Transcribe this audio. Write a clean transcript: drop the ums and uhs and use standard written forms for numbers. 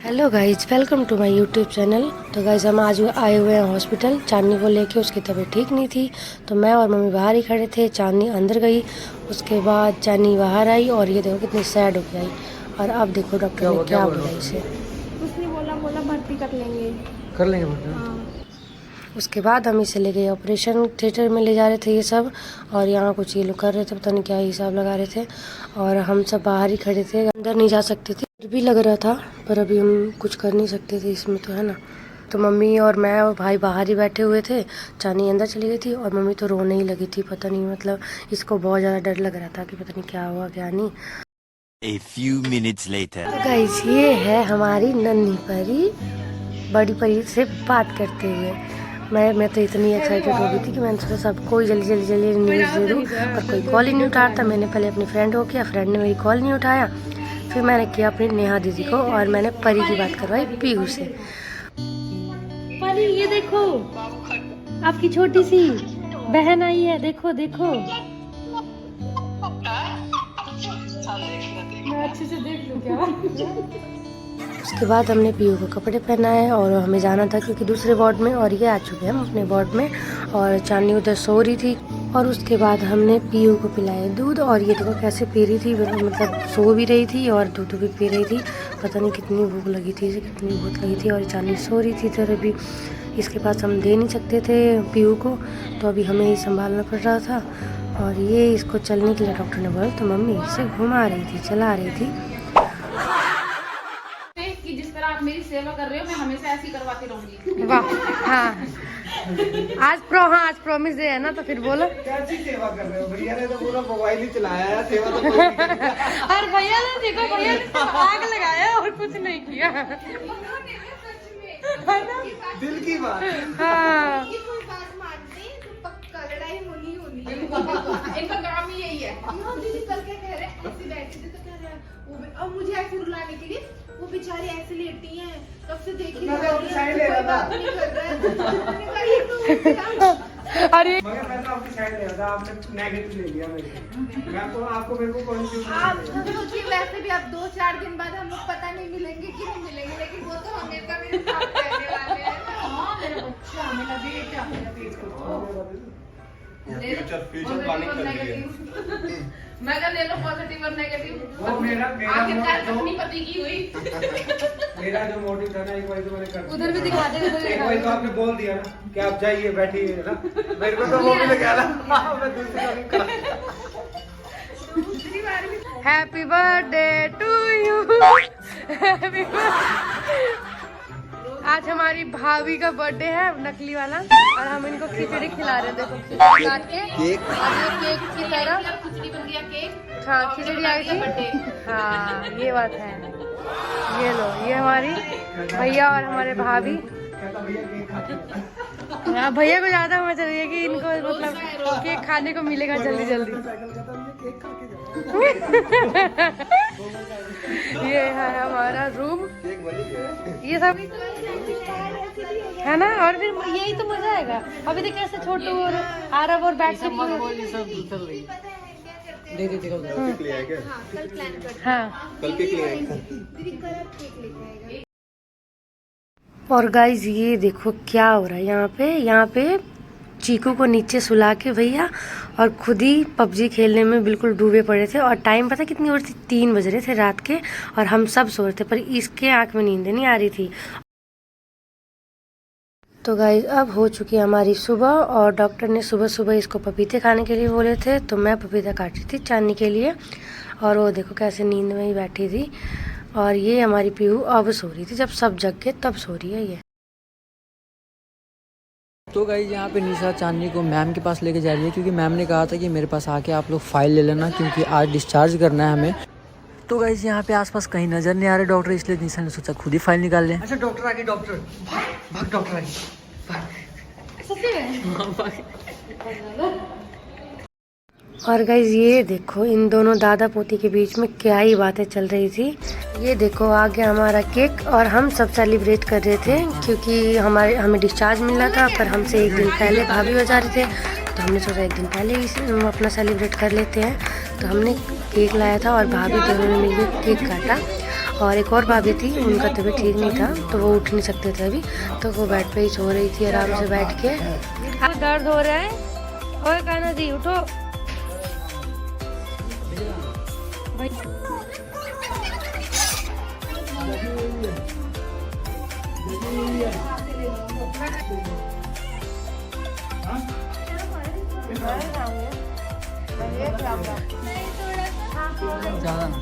Hello guys, welcome to my YouTube channel. तो guys हम आज आए हुए हैं हॉस्पिटल। चांदनी को लेके उसकी तबीयत ठीक नहीं थी, तो मैं और मम्मी बाहर ही खड़े थे। चांदनी अंदर गई, उसके बाद चांदनी बाहर आई और ये देखो कितनी सैड हो के आई। और अब देखो डॉक्टर ने क्या बोला इसे। उसने बोला भर्ती कर लेंगे भर्ती। हाँ। उसके बाद हम इसे ले गए ऑपरेशन थिएटर में ले जा रहे थे ये सब, और यहाँ कुछ ये लोग कर रहे थे, पता नहीं क्या हिसाब लगा रहे थे। और हम सब बाहर ही खड़े थे, अंदर नहीं जा सकते थे। डर भी लग रहा था, पर अभी हम कुछ कर नहीं सकते थे इसमें, तो है ना। तो मम्मी और मैं और भाई बाहर ही बैठे हुए थे। चांदनी अंदर चली गई थी और मम्मी तो रोने ही लगी थी। पता नहीं, मतलब इसको बहुत ज़्यादा डर लग रहा था कि पता नहीं क्या हुआ क्या नहीं। A few minutes later. तो गाइस ये है हमारी नन्ही परी, बड़ी परी से बात करते हुए। मैं तो इतनी एक्साइटेड हो गई थी कि मैंने सोचा सबको जल्दी न्यूज़ दे दूँ, पर कोई कॉल ही नहीं उठाता। मैंने पहले अपनी फ्रेंड को किया, फ्रेंड ने मेरी कॉल नहीं उठाया। फिर मैंने किया अपनी नेहा दीदी को और मैंने परी की बात करवाई पीहू से। परी ये देखो, आपकी छोटी सी बहन आई है, देखो देखो। मैं अच्छे से देख लूं क्या? उसके बाद हमने पीहू को कपड़े पहनाए और हमें जाना था क्योंकि दूसरे वार्ड में, और ये आ चुके हैं हम अपने वार्ड में। और चांदनी उधर सो रही थी और उसके बाद हमने पीहू को पिलाया दूध। और ये देखो कैसे पी रही थी, मतलब सो भी रही थी और दूध भी पी रही थी। पता नहीं कितनी भूख लगी थी इसे, कितनी भूख लगी थी। और चांदनी सो रही थी इधर। अभी इसके पास हम दे नहीं सकते थे पीहू को, तो अभी हमें ही संभालना पड़ रहा था। और ये इसको चलने के लिए डॉक्टर ने बोला, तो मम्मी इसे घुमा रही थी, चला रही थी। कि जिस तरह आप मेरी सेवा कर रहे हो, मैं हमेशा ऐसी करवाती रहूंगी। वाह, हाँ आज प्रॉमिस डे है ना, तो फिर बोलो कैसी सेवा कर रहे हो? भैया ने तो पूरा मोबाइल ही चलाया है, सेवा तो और भैया ने देखो, भैया ने आग लगाया और कुछ नहीं किया। दिल की बात। हाँ। इनका काम ही यही है। दीदी कल क्या कह रहे हैं, ऐसे बैठे थे तो कह रहे हैं अब मुझे ऐसे रुलाने के लिए, वो बेचारी ऐसे लेटी हैं, तब से देखी मैं तो अपनी साइड ले रहा था। अरे मगर मैं तो आपकी साइड ले रहा था, आपने नेगेटिव ले लिया मेरे। मैं तो आपको मेरे को पॉजिटिव। आप सोचिए, वैसे भी अब 2-4 दिन बाद हम लोग पता नहीं मिलेंगे कि नहीं मिलेंगे, लेकिन वो तो हमेशा मेरे साथ रहने वाले हैं। हाँ मेरा बच्चा, मेरा बेटा। फ्यूचर प्लानिंग कर रही है। मैं कह ले लो पॉजिटिव और नेगेटिव। वो मेरा आखिरकार जो अपनी पति की हुई। मेरा जो मोटिव था ना, एक बार तो मैंने कर दिया। उधर भी दिखा दे, उधर भी एक दिखा बार दे। तो आपने बोल दिया ना कि आप जाइए बैठिए ना, मेरे को तो वो भी लगा ना। मैं दूसरी बार कर। दूसरी बार भी हैप्पी बर्थडे टू यू। आज हमारी भाभी का बर्थडे है, नकली वाला, और हम इनको खिचड़ी खिला रहे हैं। देखो खिचड़ी काट के, और ये केक की तरह खिचड़ी बन गया केक। हाँ खिचड़ी आई थी। हाँ ये बात है। ये लो, ये हमारी भैया और हमारे भाभी। हाँ भैया को ज्यादा मजा रही है कि इनको मतलब केक खाने को मिलेगा जल्दी जल्दी। ये है हमारा रूम, ये सब है ना। और फिर यही तो मजा आएगा। अभी देखिए ऐसे छोटू और आरब और बैठ के हाँ। कल के लिए और गाइज ये देखो क्या हो रहा है यहाँ पे चीकू को नीचे सुला के भैया और खुद ही पबजी खेलने में बिल्कुल डूबे पड़े थे। और टाइम पता कितनी हो रही थी, 3 बज रहे थे रात के, और हम सब सो रहे थे, पर इसके आंख में नींद नहीं आ रही थी। तो गाइज अब हो चुकी है हमारी सुबह, और डॉक्टर ने सुबह सुबह इसको पपीते खाने के लिए बोले थे, तो मैं पपीता काटी थी चांदनी के लिए। और वो देखो कैसे नींद में ही बैठी थी। और ये हमारी पीहू अब सो रही थी, जब सब जग के तब सो रही है ये। तो गाइस यहाँ पे निशा चांदनी को मैम के पास लेके जा रही है, क्योंकि मैम ने कहा था कि मेरे पास आके आप लोग फाइल ले लेना, क्योंकि आज डिस्चार्ज करना है हमें। तो गाइस यहाँ पे आसपास कहीं नजर नहीं आ रहे डॉक्टर, इसलिए निशा ने सोचा खुद ही फाइल निकाल लें। अच्छा डॉक्टर आ गए, डॉक्टर भाग, डॉक्टर आ गए। और गाइज ये देखो इन दोनों दादा पोती के बीच में क्या ही बातें चल रही थी। ये देखो आ गया हमारा केक, और हम सब सेलिब्रेट कर रहे थे क्योंकि हमें डिस्चार्ज मिला था, पर हमसे एक दिन पहले भाभी हो जा रहे थे, तो हमने सोचा एक दिन पहले ही अपना सेलिब्रेट कर लेते हैं। तो हमने केक लाया था और भाभी दोनों ने मिलकर केक काटा। और एक और भाभी थी, उनका तबीयत ठीक नहीं था तो वो उठ नहीं सकते थे अभी, तो वो बेड पे ही सो रही थी आराम से बैठ के। दर्द हो रहा है? ओए कान्हा जी उठो। ज़्यादा ना।